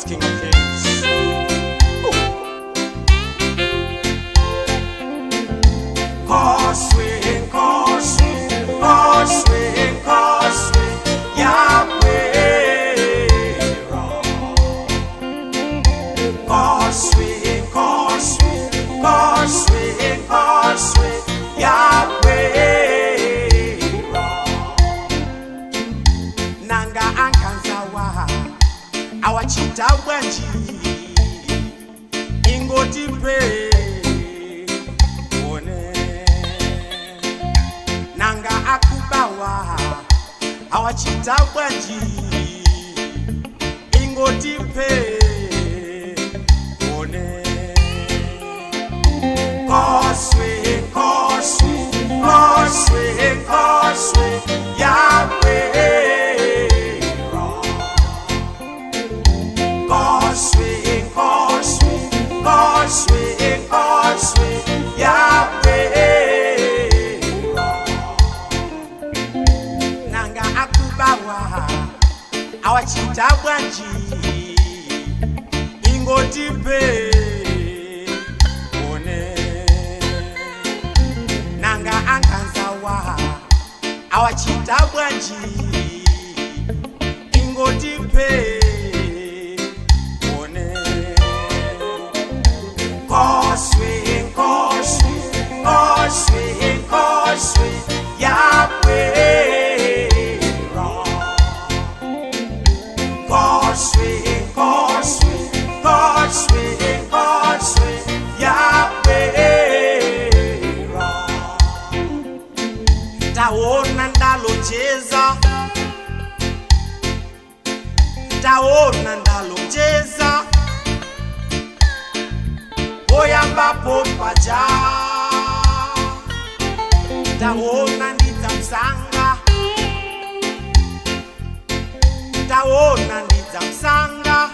Lords, King of Kings. Causeway, causeway, causeway, causeway, Yahweh. Causeway, causeway, causeway, causeway, Yahweh. Nanga ankanzawa, awachita bwanji, ingoti pe. Nanga akubawa awachita bwanji ingoti pe one causeway, causeway, causeway, causeway, Yahweh. Causeway, causeway, causeway, causeway, Yahweh. Awachita bwanji ingoti pe one nanga ankanzawa awachita bwanji ingoti pe one causeway, causeway, causeway, causeway, Yahweh. Causeway, causeway, causeway, causeway, Yahweh. Taona ndalocheza, taona ndalocheza, oyambapo paja. Taona nditamsanga, taona nditamsanga,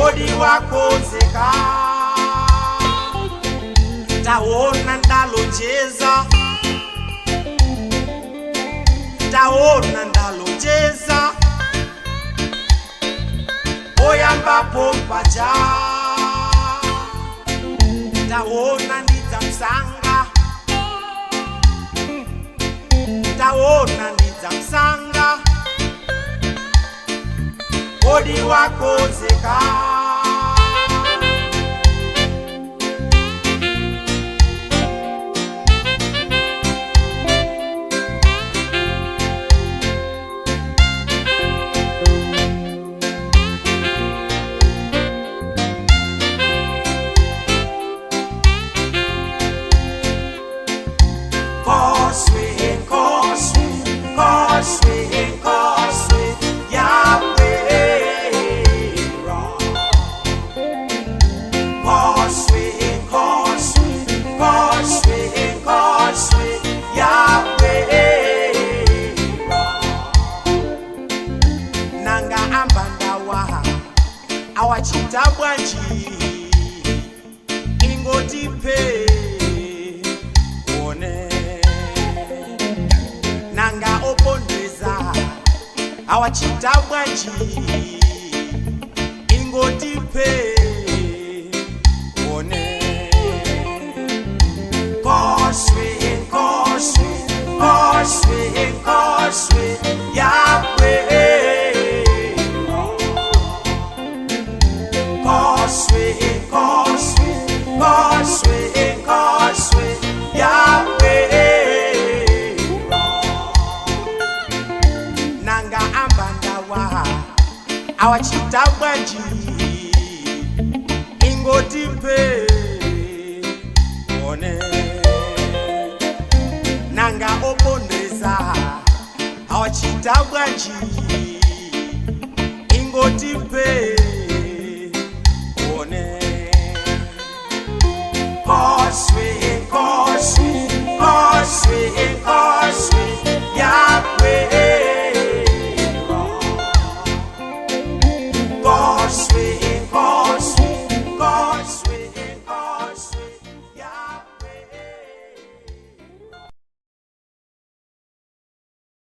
odi wakozeka. Taona ndalocheza, taona ndalocheza, oyambapo paja. Taona nditamsanga, taona nditamsanga, odi wakozeka. Causeway, causeway, causeway, causeway, Yahweh. Causeway, causeway, causeway, causeway, Yahweh. Nanga ambandawa awachita bwanji ingoti pe one nanga opondeza awachita bwanji ingoti pe one causeway, causeway, causeway, causeway, Yahweh. Causeway, causeway, causeway, causeway, Yahweh. Nanga ambandawa awachita bwanji ingoti pe one nanga opondeza awachita bwanji ingoti pe one causeway, causeway, causeway, causeway,